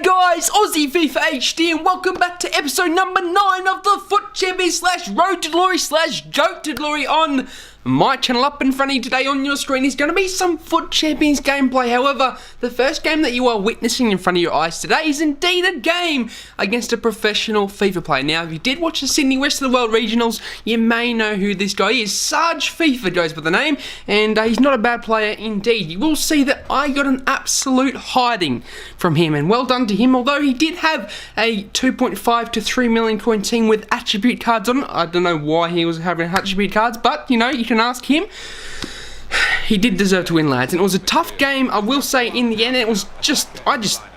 G'day guys, Aussie FIFA HD, and welcome back to episode number 9 of the Foot Champions / Road to Glory / Joke to Glory on my channel. Up in front of you today on your screen is going to be some Foot Champions gameplay. However, the first game that you are witnessing in front of your eyes today is indeed a game against a professional FIFA player. Now, if you did watch the Sydney Rest of the World Regionals, you may know who this guy is. Sarge FIFA goes by the name, and he's not a bad player indeed. You will see that I got an absolute hiding from him, and well done to him. Although he did have a 2.5 to 3 million coin team with attribute cards on it. I don't know why he was having attribute cards, but you know, you can ask him. He did deserve to win, lads, and it was a tough game. I will say in the end it was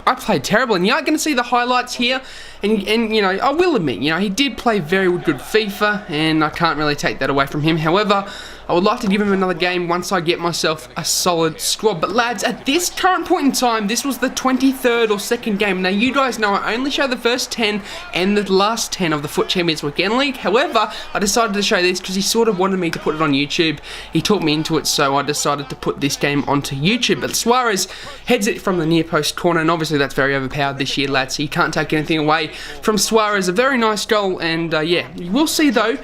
I played terrible, and you are going to see the highlights here, and you know, I will admit, you know, he did play very good FIFA, and I can't really take that away from him. However, I would like to give him another game once I get myself a solid squad. But lads, at this current point in time, this was the 23rd or 2nd game. Now, you guys know I only show the first 10 and the last 10 of the Foot Champions Weekend League. However, I decided to show this because he sort of wanted me to put it on YouTube. He talked me into it, so I decided to put this game onto YouTube. But Suarez heads it from the near post corner, and obviously that's very overpowered this year, lads, so you can't take anything away from Suarez. A very nice goal, and yeah, you will see though,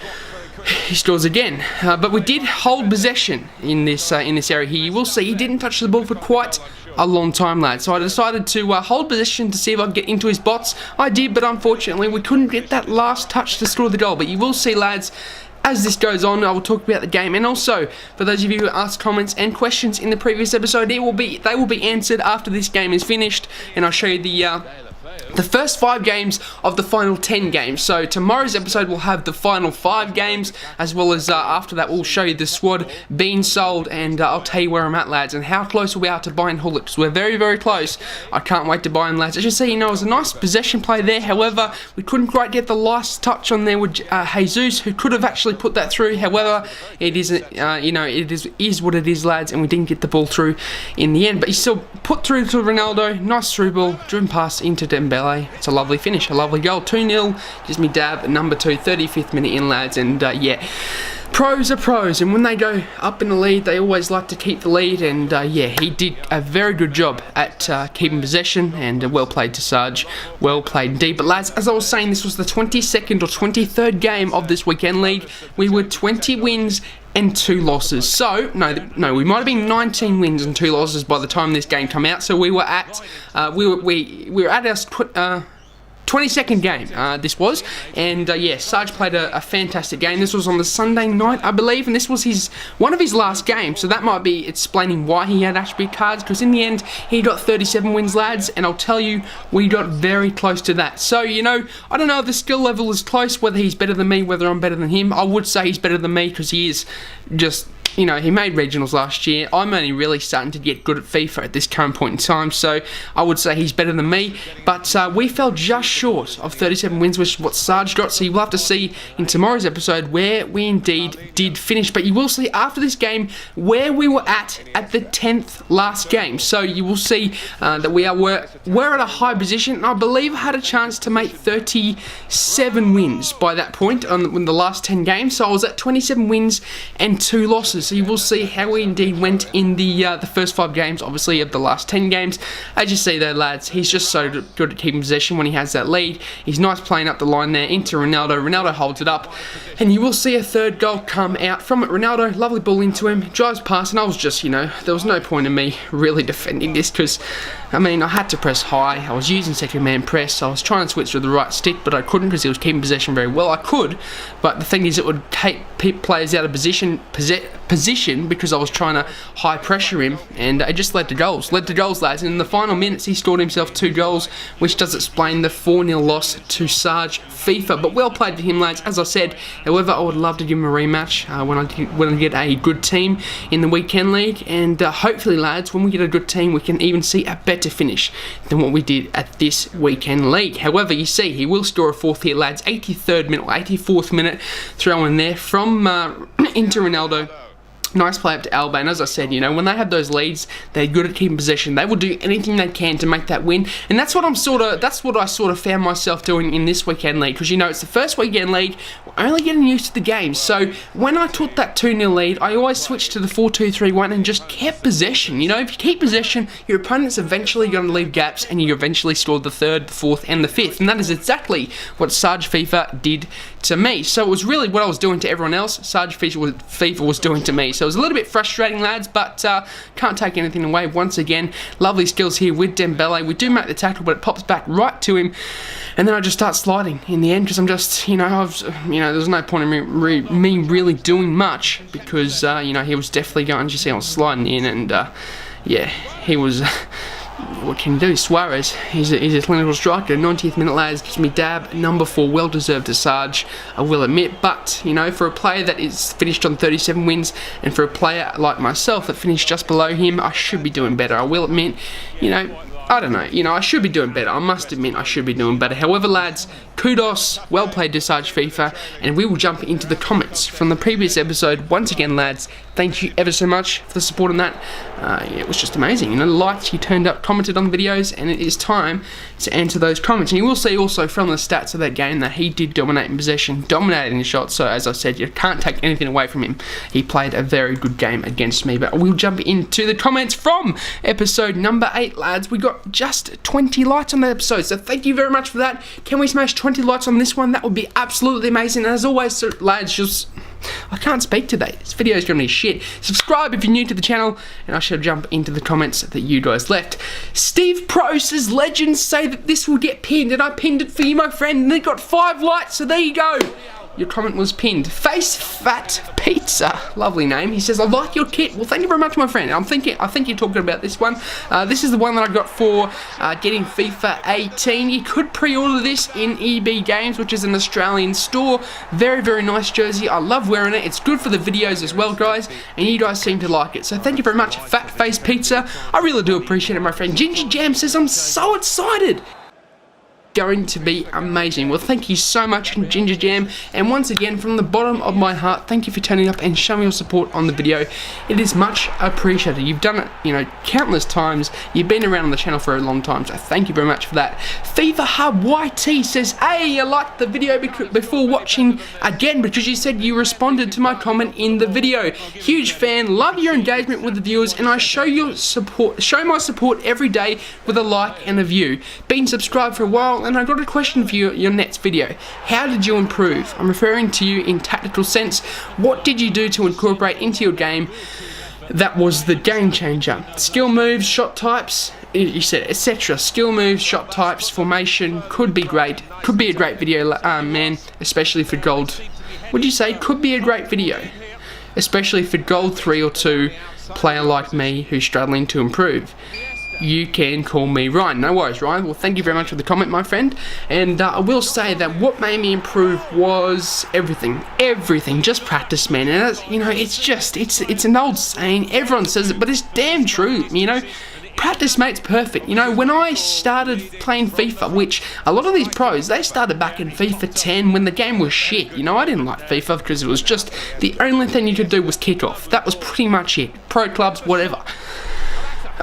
he scores again, but we did hold possession in this area here. You will see he didn't touch the ball for quite a long time, lads. So I decided to hold possession to see if I could get into his bots. I did, but unfortunately we couldn't get that last touch to score the goal. But you will see, lads, as this goes on, I will talk about the game, and also for those of you who asked comments and questions in the previous episode, they will be answered after this game is finished, and I'll show you the first 5 games of the final 10 games. So tomorrow's episode will have the final 5 games, as well as after that we'll show you the squad being sold, and I'll tell you where I'm at, lads, and how close we are to buying Hulk, because we're very, very close. I can't wait to buy him, lads. As you see, you know, it was a nice possession play there. However, we couldn't quite get the last touch on there with Jesus, who could have actually put that through. However, it isn't, you know, it is what it is, lads, and we didn't get the ball through in the end. But he still put through to Ronaldo. Nice through ball, driven pass into Dembele. It's a lovely finish, a lovely goal. 2-0, gives me dab, number 2, 35th minute in, lads, and yeah, pros are pros, and when they go up in the lead, they always like to keep the lead, and yeah, he did a very good job at keeping possession, and well played to Sarge, well played indeed. But lads, as I was saying, this was the 22nd or 23rd game of this weekend league. We were 20 wins and 2 losses. So no, we might have been 19 wins and 2 losses by the time this game come out. So we were at we were at our 22nd game, this was, and yeah, Sarge played a fantastic game. This was on the Sunday night, I believe, and this was one of his last games, so that might be explaining why he had attribute cards, because in the end, he got 37 wins, lads, and I'll tell you, we got very close to that. So, you know, I don't know if the skill level is close, whether he's better than me, whether I'm better than him. I would say he's better than me, because he is just, you know, he made regionals last year. I'm only really starting to get good at FIFA at this current point in time, so I would say he's better than me. But we fell just short of 37 wins, which is what Sarge got. So you will have to see in tomorrow's episode where we indeed did finish. But you will see after this game where we were at the 10th last game. So you will see that we're at a high position. And I believe I had a chance to make 37 wins by that point in the last 10 games. So I was at 27 wins and 2 losses. So you will see how we indeed went in the first 5 games, obviously, of the last 10 games. As you see there, lads, he's just so good at keeping possession when he has that lead. He's nice playing up the line there into Ronaldo. Ronaldo holds it up, and you will see a 3rd goal come out from it. Ronaldo, lovely ball into him, drives past, and I was just, you know, there was no point in me really defending this, because, I mean, I had to press high. I was using second man press, so I was trying to switch with the right stick, but I couldn't because he was keeping possession very well. I could, but the thing is, it would take players out of position because I was trying to high pressure him, and it just led to goals, lads. And in the final minutes, he scored himself 2 goals, which does explain the 4-0 loss to Sarge FIFA. But well played to him, lads, as I said. However, I would love to give him a rematch when I get a good team in the weekend league, and hopefully, lads, when we get a good team, we can even see a better finish than what we did at this weekend league. However, you see, he will score a 4th here, lads. 83rd minute or 84th minute throw in there from into Ronaldo. Nice play up to Alba, and as I said, you know, when they have those leads, they're good at keeping possession. They will do anything they can to make that win, and that's what I sort of found myself doing in this weekend league, because you know it's the first weekend league. We're only getting used to the game, so when I took that 2-0 lead, I always switched to the 4-2-3-1 and just kept possession. You know, if you keep possession, your opponent's eventually going to leave gaps, and you eventually score the 3rd, the 4th, and the 5th, and that is exactly what Sarge FIFA did to me. So it was really what I was doing to everyone else, Sarge FIFA was doing to me. So it was a little bit frustrating, lads, but can't take anything away. Once again, lovely skills here with Dembele. We do make the tackle, but it pops back right to him, and then I just start sliding in the end, because I'm just, there's no point in me really doing much, because, he was definitely going, as you see, I was sliding in, and, yeah, he was... What can you do? Suarez, he's a clinical striker. 90th minute, lads, gives me dab. Number 4, well deserved to Sarge, I will admit. But, you know, for a player that is finished on 37 wins, and for a player like myself that finished just below him, I should be doing better. I will admit, I don't know, I should be doing better. I must admit I should be doing better. However, lads, kudos, well played to Sarge FIFA, and we will jump into the comments from the previous episode. Once again, lads, thank you ever so much for the support on that. It was just amazing. The likes, you turned up, commented on the videos, and it is time to answer those comments. And you will see also from the stats of that game that he did dominate in possession, dominated in shots. So as I said, you can't take anything away from him. He played a very good game against me. But we'll jump into the comments from episode number 8, lads. We got just 20 likes on that episode, so thank you very much for that. Can we smash 20 likes on this one? That would be absolutely amazing. And as always, so, lads, I can't speak today. This video is going to be shit. Subscribe if you're new to the channel, and I shall jump into the comments that you guys left. Steve Pro says, legends say that this will get pinned, and I pinned it for you, my friend, and it got 5 likes, so there you go. Your comment was pinned. Face Fat Pizza, lovely name. He says, I like your kit. Well, thank you very much, my friend. I think you're talking about this one. This is the one that I got for getting FIFA 18. You could pre-order this in EB Games, which is an Australian store. Very, very nice jersey. I love wearing it. It's good for the videos as well, guys, and you guys seem to like it. So thank you very much, Fat Face Pizza. I really do appreciate it, my friend. Ginger Jam says, I'm so excited. Going to be amazing. Well, thank you so much, Ginger Jam, and once again, from the bottom of my heart, thank you for turning up and showing your support on the video. It is much appreciated. You've done it, countless times. You've been around on the channel for a long time, so thank you very much for that. Fever Hub YT says, hey, I liked the video before watching again because you said you responded to my comment in the video. Huge fan, love your engagement with the viewers, and I show my support every day with a like and a view. Been subscribed for a while, and I got a question for you, your next video. How did you improve? I'm referring to you in tactical sense. What did you do to incorporate into your game that was the game changer? Skill moves, shot types, you said, etc. Skill moves, shot types, formation, could be great. Could be a great video, man, especially for gold. Would you say could be a great video? Especially for gold 3 or 2 player like me who's struggling to improve. You can call me Ryan. No worries, Ryan. Well, thank you very much for the comment, my friend. And I will say that what made me improve was everything. Everything. Just practice, man. And it's an old saying. Everyone says it, but it's damn true. Practice makes perfect. When I started playing FIFA, which a lot of these pros, they started back in FIFA 10 when the game was shit. I didn't like FIFA because it was just the only thing you could do was kick off. That was pretty much it. Pro clubs, whatever.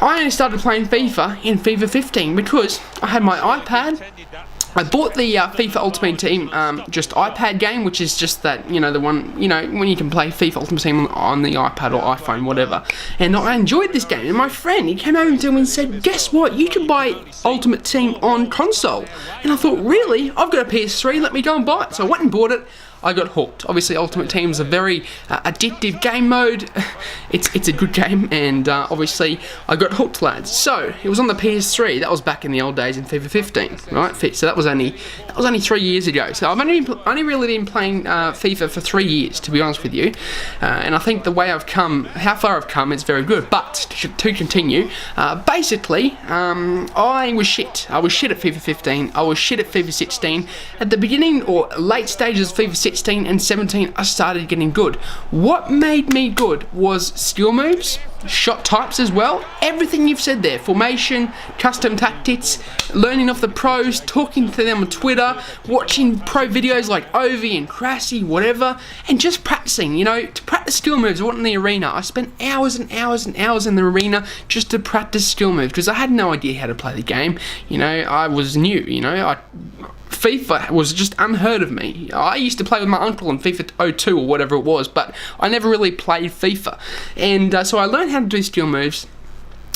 I only started playing FIFA in FIFA 15 because I had my iPad. I bought the FIFA Ultimate Team just iPad game, which is just that, the one, when you can play FIFA Ultimate Team on the iPad or iPhone, whatever. And I enjoyed this game, and my friend, he came over to me and said, guess what, you can buy Ultimate Team on console. And I thought, really? I've got a PS3, let me go and buy it. So I went and bought it. I got hooked. Obviously, Ultimate Team is a very addictive game mode. It's a good game, and obviously, I got hooked, lads. So it was on the PS3. That was back in the old days in FIFA 15, right? So that was only 3 years ago. So I've only really been playing FIFA for 3 years, to be honest with you. And I think the way I've come, how far I've come, is very good. But to continue, basically, I was shit. I was shit at FIFA 15. I was shit at FIFA 16. At the beginning or late stages of FIFA 16 and 17, I started getting good. What made me good was skill moves, shot types as well. Everything you've said there, formation, custom tactics, learning off the pros, talking to them on Twitter, watching pro videos like Ovi and Crassi, whatever, and just practicing, you know, to practice skill moves. I went in the arena. I spent hours and hours and hours in the arena just to practice skill moves because I had no idea how to play the game. You know, I was new, you know, FIFA was just unheard of me. I used to play with my uncle in FIFA 02 or whatever it was, but I never really played FIFA. And so I learned how to do skill moves.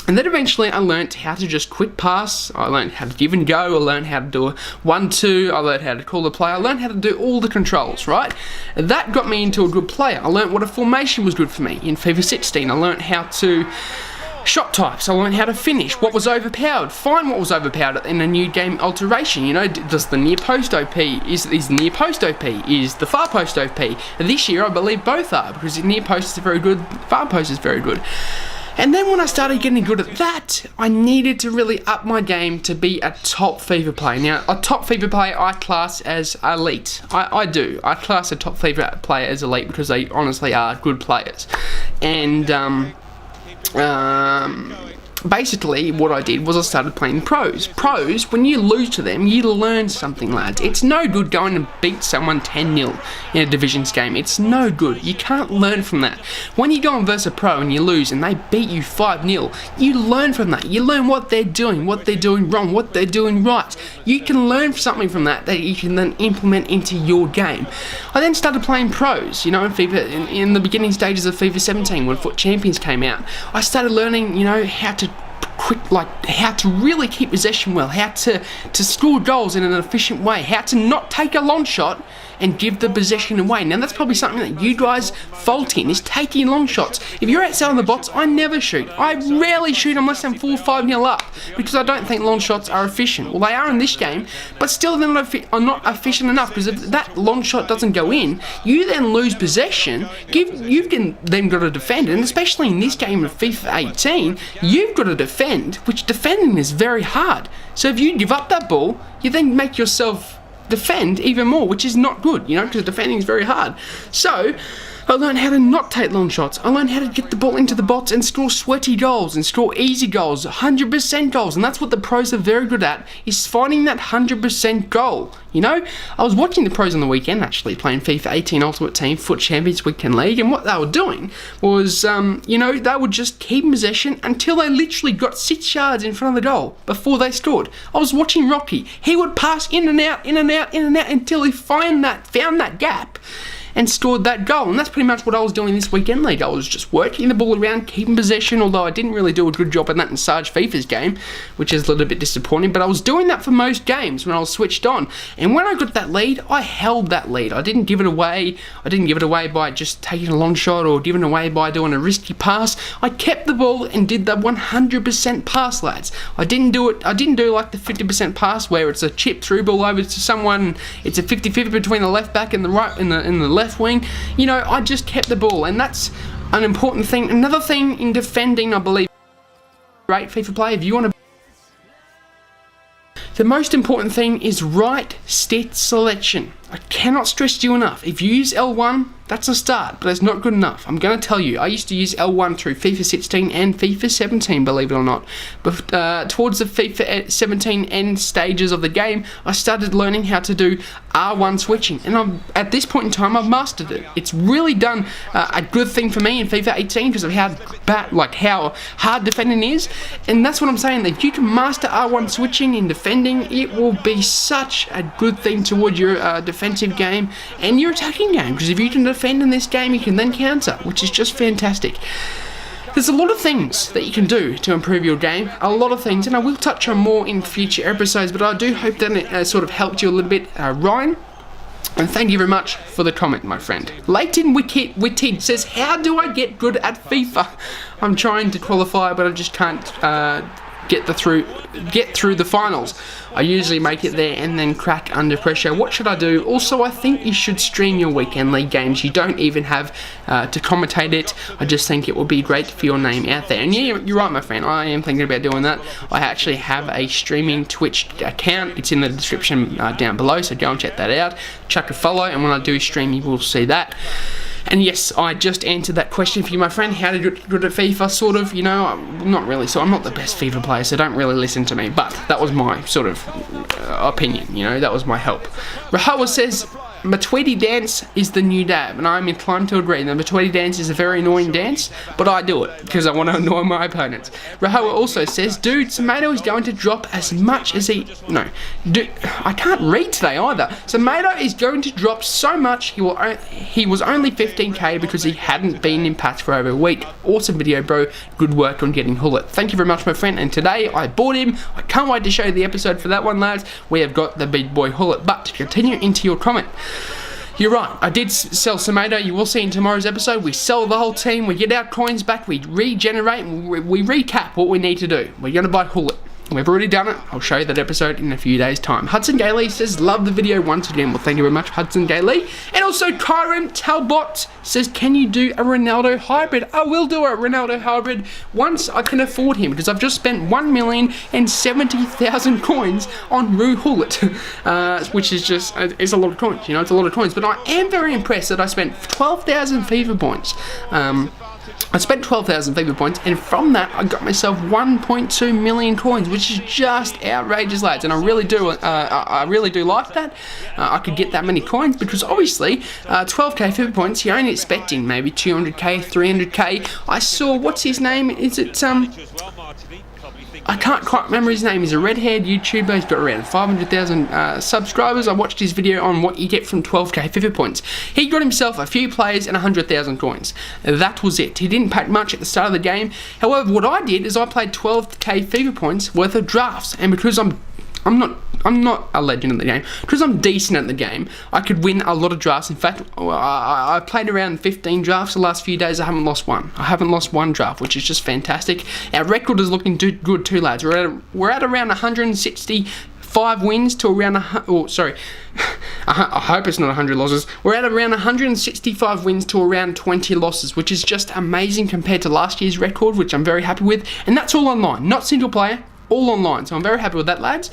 And then eventually I learnt how to just quick pass, I learnt how to give and go, I learnt how to do a 1-2, I learnt how to call the play, I learnt how to do all the controls, right? That got me into a good player. I learnt what a formation was good for me in FIFA 16. I learnt how to shot types, I learned how to finish, what was overpowered, find what was overpowered in a new game alteration. You know, does the near post OP, is near post OP, is the far post OP? This year I believe both are, because near post is very good, far post is very good. And then when I started getting good at that, I needed to really up my game to be a top FIFA player. Now, a top FIFA player I class as elite. I do. I class a top FIFA player as elite because they honestly are good players. And basically what I did was I started playing pros. Pros, when you lose to them, you learn something, lads. It's no good going and beat someone 10-0 in a divisions game. It's no good. You can't learn from that. When you go and versus a pro and you lose and they beat you 5-0, you learn from that. You learn what they're doing wrong, what they're doing right. You can learn something from that you can then implement into your game. I then started playing pros, you know, in FIFA, in the beginning stages of FIFA 17 when Foot Champions came out. I started learning, you know, how to how to really keep possession well, how to score goals in an efficient way, how to not take a long shot and give the possession away. Now that's probably something that you guys fault in, is taking long shots. If you're outside on the bots, I never shoot. I rarely shoot unless I'm 4 or 5-0 up, because I don't think long shots are efficient. Well, they are in this game, but still they're not efficient enough, because if that long shot doesn't go in, you then lose possession. You've then got to defend, and especially in this game of FIFA 18, you've got to defend, which defending is very hard. So if you give up that ball, you then make yourself defend even more, which is not good, you know, because defending is very hard. So I learned how to not take long shots. I learned how to get the ball into the box and score sweaty goals and score easy goals, 100% goals. And that's what the pros are very good at, is finding that 100% goal. You know, I was watching the pros on the weekend, actually, playing FIFA 18 Ultimate Team Foot Champions Weekend League, and what they were doing was, you know, they would just keep possession until they literally got 6 yards in front of the goal before they scored. I was watching Rocky. He would pass in and out, in and out, in and out until he found that gap and scored that goal. And that's pretty much what I was doing this weekend league. I was just working the ball around, keeping possession, although I didn't really do a good job at that in Sarge FIFA's game, which is a little bit disappointing, but I was doing that for most games when I was switched on. And when I got that lead, I held that lead. I didn't give it away. I didn't give it away by just taking a long shot or giving it away by doing a risky pass. I kept the ball and did the 100% pass, lads. I didn't do like the 50% pass where it's a chip through ball over to someone. It's a 50-50 between the left back and the right in the left wing. You know, I just kept the ball, and that's an important thing. Another thing in defending, I believe, great FIFA player, if you want to, the most important thing is right stat selection. I cannot stress to you enough. If you use L1, that's a start, but that's not good enough. I'm going to tell you, I used to use L1 through FIFA 16 and FIFA 17, believe it or not. But towards the FIFA 17 end stages of the game, I started learning how to do R1 switching, and at this point in time, I've mastered it. It's really done a good thing for me in FIFA 18 because of how hard defending is, and that's what I'm saying. If you can master R1 switching in defending, it will be such a good thing towards your defensive game and your attacking game, because if you can defend in this game, you can then counter, which is just fantastic. There's a lot of things that you can do to improve your game, a lot of things, and I will touch on more in future episodes, but I do hope that it sort of helped you a little bit, Ryan. And thank you very much for the comment, my friend. Leighton Wittig says, how do I get good at FIFA? I'm trying to qualify, but I just can't get through the finals. I usually make it there and then crack under pressure. What should I do? Also, I think you should stream your weekend league games. You don't even have to commentate it. I just think it would be great for your name out there. And yeah, you're right, my friend. I am thinking about doing that. I actually have a streaming Twitch account. It's in the description down below, so go and check that out. Chuck a follow, and when I do stream, you will see that. And yes, I just answered that question for you, my friend. How to get good at FIFA, sort of, you know, not really. So I'm not the best FIFA player, so don't really listen to me. But that was my sort of opinion, you know, that was my help. Rahawa says, Matweety dance is the new dab, and I'm inclined to agree. The Matweety dance is a very annoying dance, but I do it because I want to annoy my opponents. Rahawa also says, dude, Tomato is going to drop as much as he... No, dude, I can't read today either. Tomato is going to drop so much, he was only 15k because he hadn't been in patch for over a week. Awesome video, bro. Good work on getting Hullet. Thank you very much, my friend, and today I bought him. I can't wait to show you the episode for that one, lads. We have got the big boy Hullet, but to continue into your comment, you're right, I did sell Tomato. You will see in tomorrow's episode, we sell the whole team, we get our coins back, we regenerate, and we recap what we need to do. We're going to buy Hullet. We've already done it. I'll show you that episode in a few days' time. Hudson Gailey says, love the video once again. Well, thank you very much, Hudson Gailey. And also, Kyron Talbot says, can you do a Ronaldo hybrid? I will do a Ronaldo hybrid once I can afford him, because I've just spent 1,070,000 coins on Rue Hullet, which is just, it's a lot of coins, you know, it's a lot of coins. But I am very impressed that I spent 12,000 FIFA points. I spent 12,000 FIFA points, and from that I got myself 1.2 million coins, which is just outrageous, lads. And I really do like that. I could get that many coins because obviously 12k FIFA points, you're only expecting maybe 200k, 300k. I saw, what's his name? Is it I can't quite remember his name. He's a red-haired YouTuber. He's got around 500,000 subscribers. I watched his video on what you get from 12k FIFA points. He got himself a few players and 100,000 coins. That was it. He didn't pack much at the start of the game. However, what I did is I played 12k FIFA points worth of drafts, and because I'm not a legend in the game, because I'm decent at the game, I could win a lot of drafts. In fact, I played around 15 drafts the last few days. I haven't lost one. I haven't lost one draft, which is just fantastic. Our record is looking good too, lads. We're at around 165 wins to around I hope it's not 100 losses. We're at around 165 wins to around 20 losses, which is just amazing compared to last year's record, which I'm very happy with. And that's all online, not single player, all online. So I'm very happy with that, lads.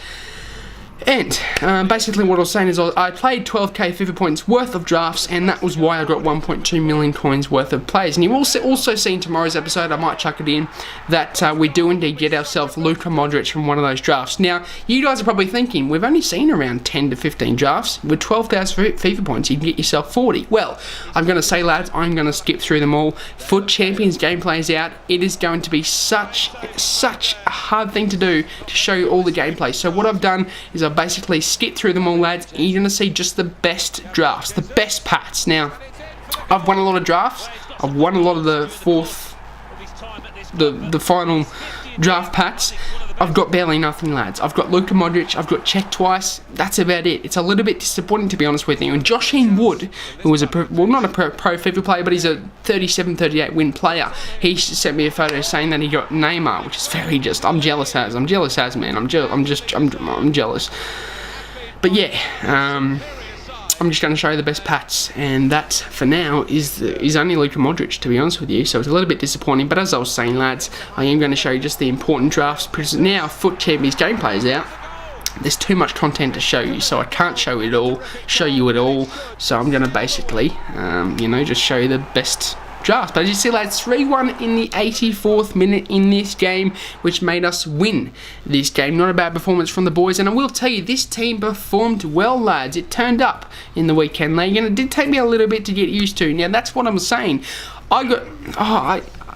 And basically what I was saying is I played 12k FIFA points worth of drafts, and that was why I got 1.2 million coins worth of players. And you will also see in tomorrow's episode, I might chuck it in, that we do indeed get ourselves Luka Modric from one of those drafts. Now, you guys are probably thinking, we've only seen around 10 to 15 drafts. With 12,000 FIFA points, you can get yourself 40. Well, I'm going to say, lads, I'm going to skip through them all. Foot Champions gameplay is out. It is going to be such a hard thing to do to show you all the gameplay. So what I've done is I've basically skipped through them all, lads, and you're going to see just the best drafts, the best pats. Now, I've won a lot of drafts. I've won a lot of the final draft pats. I've got barely nothing, lads. I've got Luka Modric, I've got Czech twice. That's about it. It's a little bit disappointing, to be honest with you. And Joshine Wood, who was not a pro FIFA player, but he's a 37-38 win player. He sent me a photo saying that he got Neymar, which is very just. I'm jealous as, man. I'm jealous. But yeah, I'm just going to show you the best pats, and that, for now, is only Luka Modric, to be honest with you, so it's a little bit disappointing. But as I was saying, lads, I am going to show you just the important drafts, because now Foot Champions gameplay is out. There's too much content to show you, so I can't show you it all, so I'm going to basically, just show you the best drafts. But as you see, lads, 3-1 in the 84th minute in this game, which made us win this game. Not a bad performance from the boys, and I will tell you, this team performed well, lads. It turned up in the weekend league, and it did take me a little bit to get used to. Now, that's what I'm saying.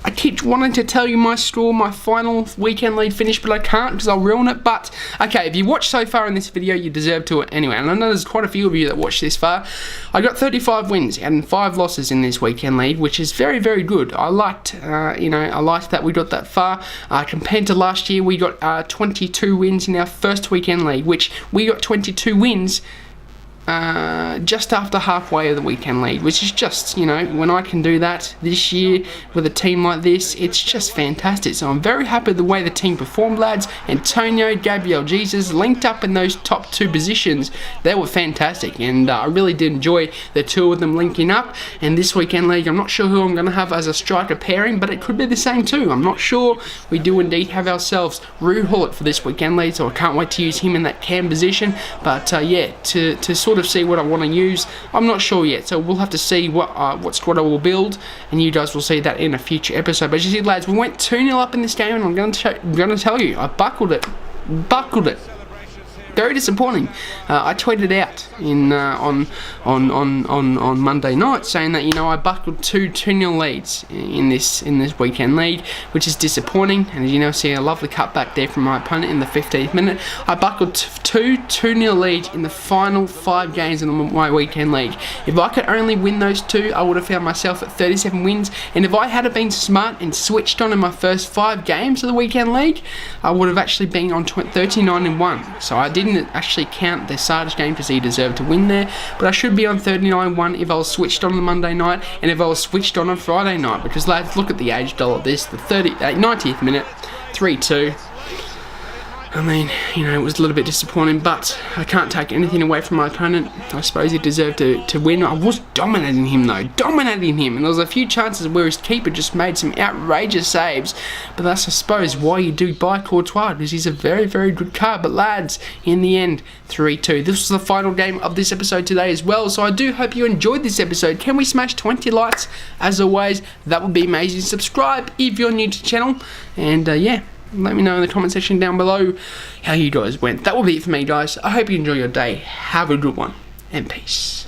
I keep wanting to tell you my score, my final weekend league finish, but I can't because I'll ruin it. But, okay, if you watched so far in this video, you deserve to it anyway. And I know there's quite a few of you that watched this far. I got 35 wins and 5 losses in this weekend league, which is very, very good. I liked, I liked that we got that far. Compared to last year, we got 22 wins in our first weekend league, which we got 22 wins just after halfway of the weekend league, which is just, when I can do that this year with a team like this, it's just fantastic. So I'm very happy with the way the team performed, lads. Antonio, Gabriel Jesus linked up in those top 2 positions. They were fantastic, and I really did enjoy the 2 of them linking up. And this weekend league, I'm not sure who I'm going to have as a striker pairing, but it could be the same too. I'm not sure. We do indeed have ourselves Rue Hullet for this weekend league, so I can't wait to use him in that cam position. But yeah, to sort sort of see what I want to use. I'm not sure yet, so we'll have to see what squad I will build, and you guys will see that in a future episode. But as you see, lads, we went 2-0 up in this game, and I'm going to tell you, I buckled it. Very disappointing. I tweeted out on Monday night saying that, you know, I buckled 2-0 leads in this weekend league, which is disappointing. And as you know, see a lovely cutback there from my opponent in the 15th minute. I buckled 2-0 leads in the final 5 games in my weekend league. If I could only win those 2, I would have found myself at 37 wins. And if I had been smart and switched on in my first 5 games of the weekend league, I would have actually been on 39-1. So I didn't actually count the Sardis game because he deserved to win there, but I should be on 39-1 if I was switched on Monday night and if I was switched on Friday night, because lads, look at the age doll of this, the 90th minute, 3-2. I mean, you know, it was a little bit disappointing, but I can't take anything away from my opponent. I suppose he deserved to win. I was dominating him, though. And there was a few chances where his keeper just made some outrageous saves. But that's, I suppose, why you do buy Courtois, because he's a very, very good card. But lads, in the end, 3-2. This was the final game of this episode today as well. So I do hope you enjoyed this episode. Can we smash 20 likes? As always, that would be amazing. Subscribe if you're new to the channel. And yeah. Let me know in the comment section down below how you guys went. That will be it for me, guys. I hope you enjoy your day. Have a good one, and peace.